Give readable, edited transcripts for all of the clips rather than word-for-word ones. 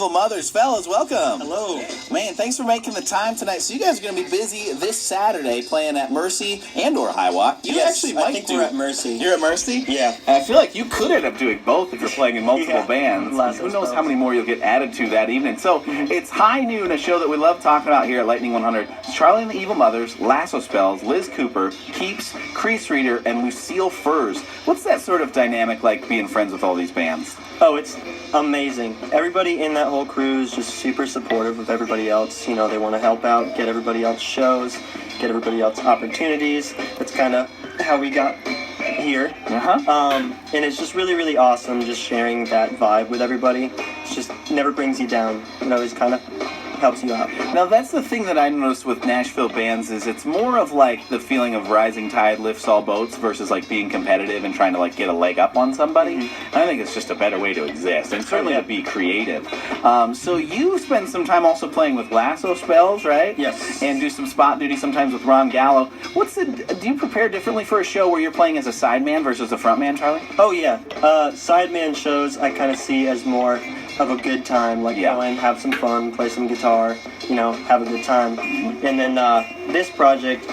Evil Mothers. Fellas, welcome. Hello. Man, thanks for making the time tonight. So you guys are going to be busy this Saturday playing at Mercy and/or Highwalk. You actually might I think we're at Mercy. You're at Mercy? Yeah. And I feel like you could end up doing both if you're playing in multiple Yeah. bands. Lots Who of knows spells. how many more you'll get added to that evening. So it's High Noon, a show that we love talking about here at Lightning 100. It's Charlie and the Evil Mothers, Lasso Spells, Liz Cooper, Keeps, Crease Reader, and Lucille Furs. What's that sort of dynamic like being friends with all these bands? Oh, it's amazing. Everybody in that whole crew is just super supportive of everybody else. You know, they want to help out, get everybody else shows, get everybody else opportunities. That's kind of how we got here. And it's just really, really awesome just sharing that vibe with everybody. It just never brings you down. It always kind of helps you out. Now that's the thing that I noticed with Nashville bands is it's more of like the feeling of rising tide lifts all boats versus like being competitive and trying to like get a leg up on somebody. I think it's just a better way to exist and certainly to be creative. So you spend some time also playing with Lasso Spells, right? Yes. And do some spot duty sometimes with Ron Gallo. Do you prepare differently for a show where you're playing as a sideman versus a frontman, Charlie? Oh, yeah. Sideman shows I kind of see as more of a good time, like go in, have some fun, play some guitar, you know, have a good time. And then this project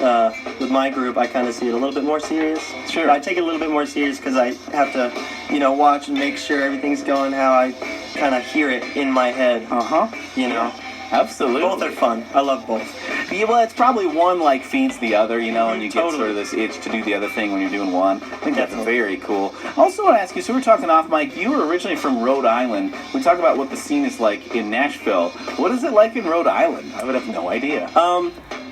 with my group, I kind of see it a little bit more serious. Sure. I take it a little bit more serious because I have to, you know, watch and make sure everything's going how I kind of hear it in my head. You know. Absolutely. Both are fun. I love both. Yeah, well, it's probably one like feeds the other, you know, and you get Totally. sort of this itch to do the other thing when you're doing one. I think that's Definitely. very cool. I also want to ask you, so we're talking off mic, you were originally from Rhode Island. We talk about what the scene is like in Nashville. What is it like in Rhode Island? I would have no idea.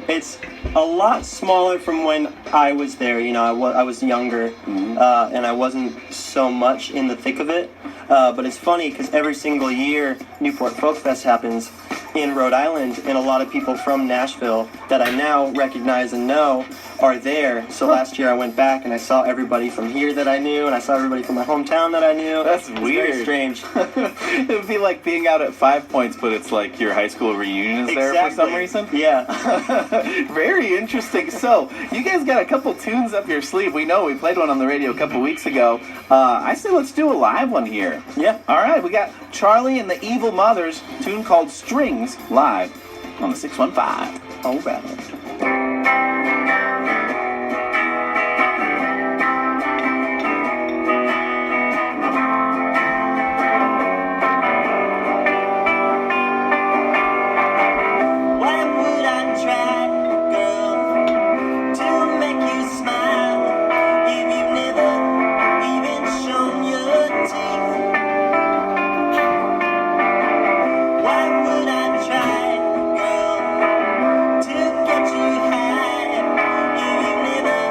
It's a lot smaller from when I was there. You know, I was younger, and I wasn't so much in the thick of it. But it's funny because every single year Newport Folk Fest happens in Rhode Island, and a lot of people from Nashville that I now recognize and know are there. So last year I went back and I saw everybody from here that I knew, and I saw everybody from my hometown that I knew. That's It's weird. Very strange. It would be like being out at 5 Points, but it's like your high school reunion is there for some reason. Yeah. Very interesting. So, you guys got a couple tunes up your sleeve. We know we played one on the radio a couple weeks ago. I say let's do a live one here. Yeah. All right, we got Charlie and the Evil Mothers, tune called Strings, live on the 615. All right. Why would I try, girl, to make you smile if you've never even shown your teeth? Why would I try, girl, to get you high if you've never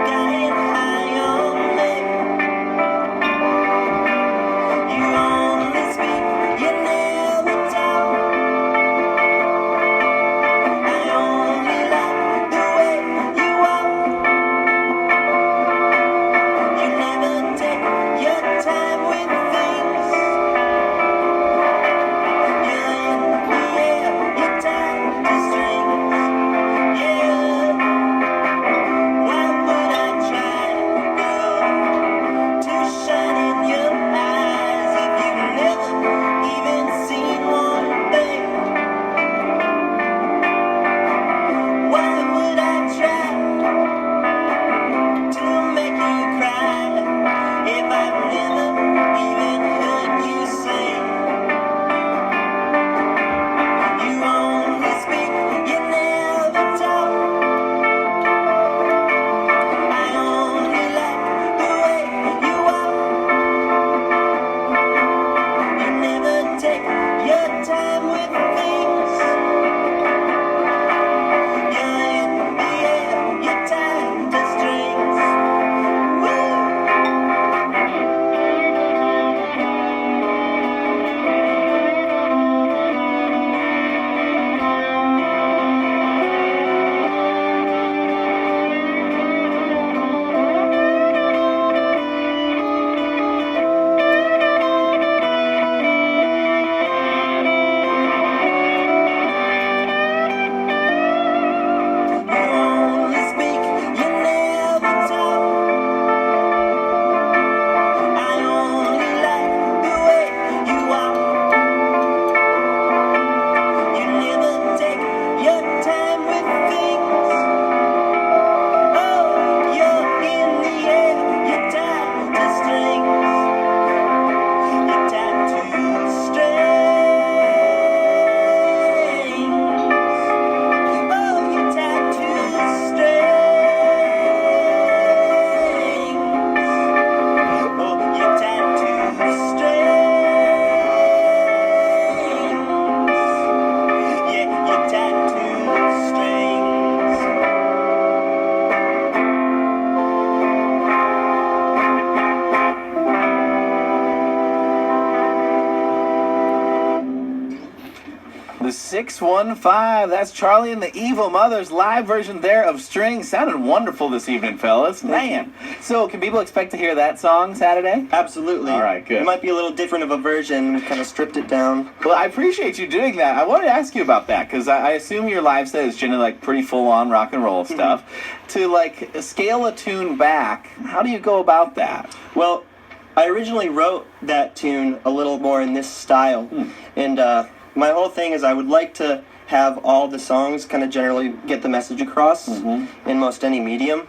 gotten high on me? You only speak, you never talk. I only like the way you walk. You never take your time with things. You're in the air, you're tied to strings. Yeah. Why would I try, girl, to shine in your eyes if you've never even seen one thing? Why would I try to make you cry if I've never even heard you sing? You only speak, you never talk. I only like the way you walk. You never take your time with things. You're in the air, you're tied to strings. The 615, that's Charlie and the Evil Mothers, live version there of String. Sounded wonderful this evening, fellas. Man. So, can people expect to hear that song Saturday? Absolutely. All right, good. It might be a little different of a version. We kind of stripped it down. Well, I appreciate you doing that. I wanted to ask you about that because I assume your live set is generally like pretty full-on rock and roll stuff. To like scale a tune back, how do you go about that? Well, I originally wrote that tune a little more in this style, and my whole thing is I would like to have all the songs kind of generally get the message across in most any medium,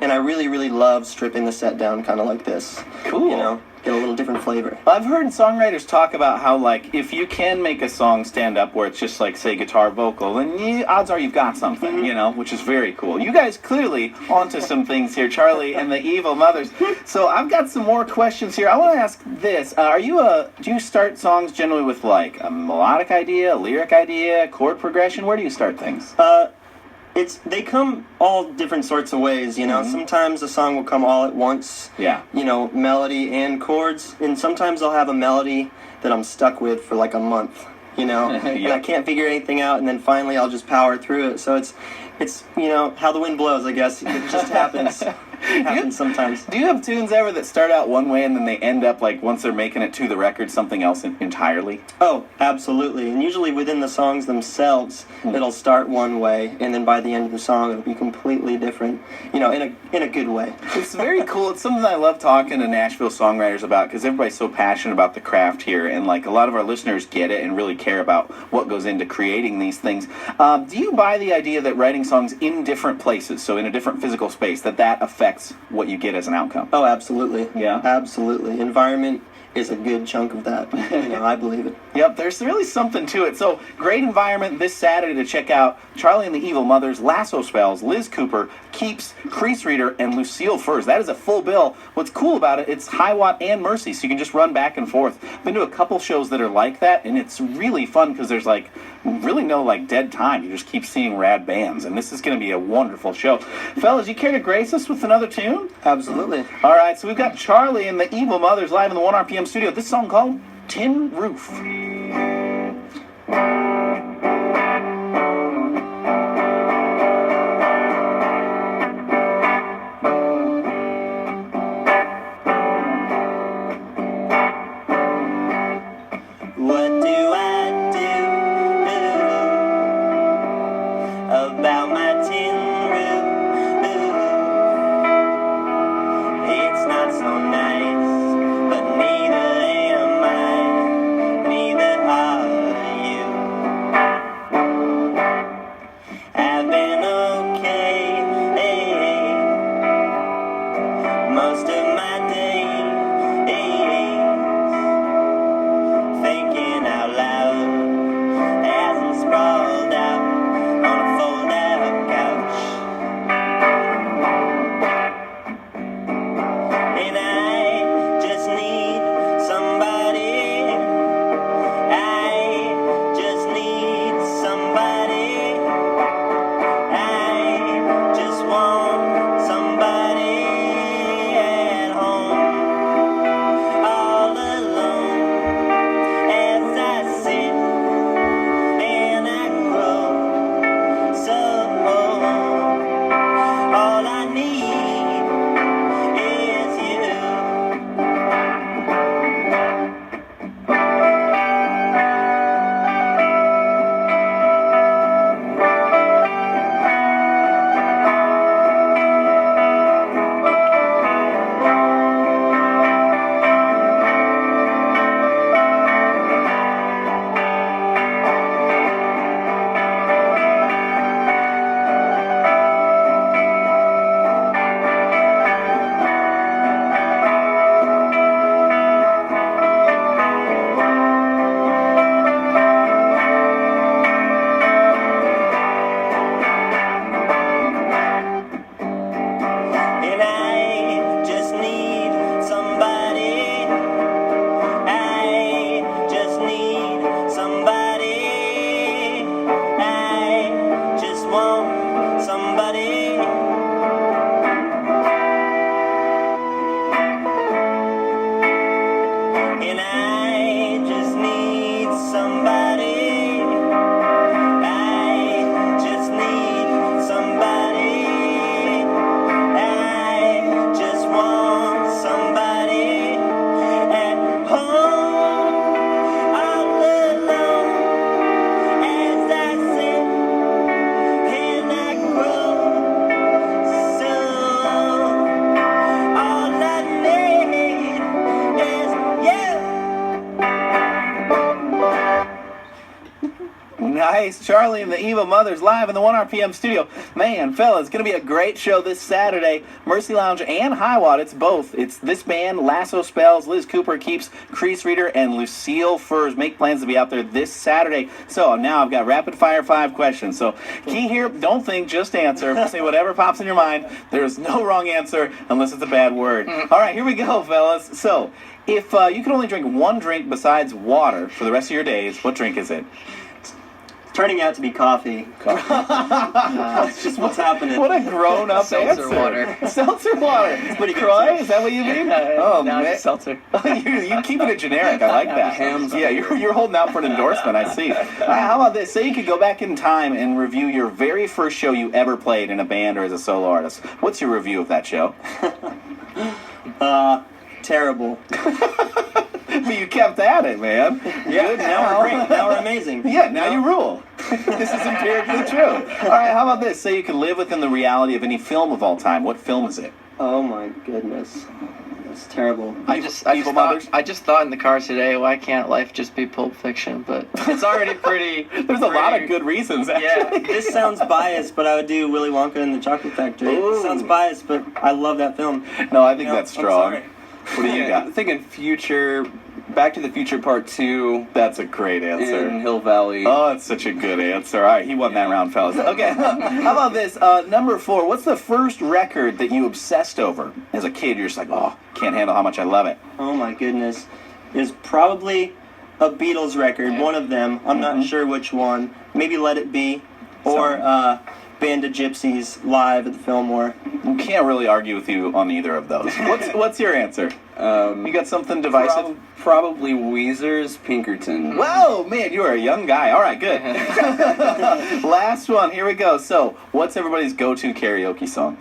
and I really, really love stripping the set down kind of like this. Cool. You know, get a little different flavor. I've heard songwriters talk about how, like, if you can make a song stand up where it's just, like, say, guitar vocal, then odds are you've got something, you know, which is very cool. You guys clearly onto some things here, Charlie and the Evil Mothers. So I've got some more questions here. I want to ask this. Do you start songs generally with, like, a melodic idea, a lyric idea, chord progression? Where do you start things? They come all different sorts of ways, you know. Sometimes a song will come all at once. Yeah. You know, melody and chords, and sometimes I'll have a melody that I'm stuck with for like a month, you know, and I can't figure anything out, and then finally I'll just power through it. So it's you know, how the wind blows, I guess. It just happens. Happens sometimes. Do you have tunes ever that start out one way and then they end up, like, once they're making it to the record, something else entirely? Oh, absolutely. And usually within the songs themselves, it'll start one way, and then by the end of the song, it'll be completely different. You know, in a good way. It's very cool. It's something I love talking to Nashville songwriters about because everybody's so passionate about the craft here, and like a lot of our listeners get it and really care about what goes into creating these things. Do you buy the idea that writing songs in different places, so in a different physical space, that affects what you get as an outcome? Oh, absolutely. Yeah? Absolutely. Environment is a good chunk of that. You know, I believe it. Yep, there's really something to it. So, great environment this Saturday to check out Charlie and the Evil Mothers, Lasso Spells, Liz Cooper, Keeps, Crease Reader, and Lucille Furs. That is a full bill. What's cool about it, it's Hiwatt and Mercy, so you can just run back and forth. Been to a couple shows that are like that, and it's really fun because there's like really no like dead time. You just keep seeing rad bands, and this is going to be a wonderful show. Fellas, you care to grace us with another tune? Absolutely. All right, so we've got Charlie and the Evil Mothers live in the 1RPM studio. This song called Tin Roof. What do I do about my tin roof? It's not so nice, but neither am I, neither are you. I've been okay most of my days, thinking out loud. Nice. Charlie and the Evil Mothers live in the 1RPM studio. Man, fellas, it's going to be a great show this Saturday. Mercy Lounge and High Watt, it's both. It's this band, Lasso Spells, Liz Cooper Keeps, Crease Reader, and Lucille Furs. Make plans to be out there this Saturday. So now I've got rapid fire 5 questions. So key here, don't think, just answer. Say whatever pops in your mind. There's no wrong answer unless it's a bad word. All right, here we go, fellas. So if you could only drink one drink besides water for the rest of your days, what drink is it? Turning out to be coffee. That's just what's happening. What a grown-up Seltzer answer. water. Seltzer water. Pretty good. Croy, is that what you mean? Oh, now man. it's seltzer. You're keeping it generic. I like that. Hams Yeah, you're holding out for an endorsement, I see. How about this? Say you could go back in time and review your very first show you ever played in a band or as a solo artist. What's your review of that show? Terrible. But you kept at it, man. Yeah, Good now we're great. Now we're amazing. Yeah, now you rule. This is empirically true. All right, how about this? Say you could live within the reality of any film of all time. What film is it? Oh my goodness. That's terrible. I just Evil Mothers? thought in the car today, why can't life just be Pulp Fiction? But it's already pretty. There's a lot of good reasons, actually. Yeah. This sounds biased, but I would do Willy Wonka and the Chocolate Factory. Ooh. It sounds biased, but I love that film. No, I think You know, that's I'm strong. sorry. What do you got? I'm thinking future, Back to the Future Part 2 That's a great answer. in Hill Valley. Oh, that's such a good answer. All right, he won that round, fellas. Okay, how about this? Number 4, what's the first record that you obsessed over? As a kid, you're just like, oh, can't handle how much I love it. Oh my goodness. It's probably a Beatles record, one of them. I'm not sure which one. Maybe Let It Be, or Band of Gypsies live at the Fillmore. You can't really argue with you on either of those. What's your answer? You got something divisive? Probably Weezer's Pinkerton. Whoa, man, you are a young guy. All right, good. Last one, here we go. So, what's everybody's go-to karaoke song?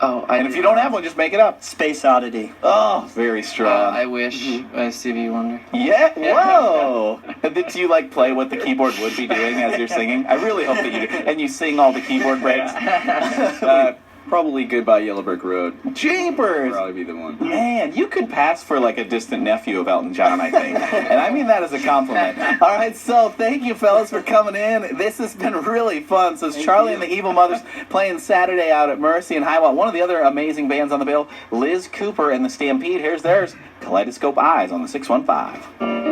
Oh, And if you don't have one, just make it up. Space Oddity. Oh, very strong. I wish Stevie Wonder. Yeah, whoa! Did you like play what the keyboard would be doing as you're singing? I really hope that you do. And you sing all the keyboard breaks. Probably Goodbye Yellow Brick Road. Jeepers! Probably be the one. Man, you could pass for like a distant nephew of Elton John, I think. And I mean that as a compliment. All right, so thank you, fellas, for coming in. This has been really fun. So it's Charlie and the Evil Mothers playing Saturday out at Mercy and High Watt. One of the other amazing bands on the bill, Liz Cooper and the Stampede. Here's theirs, Kaleidoscope Eyes on the 615.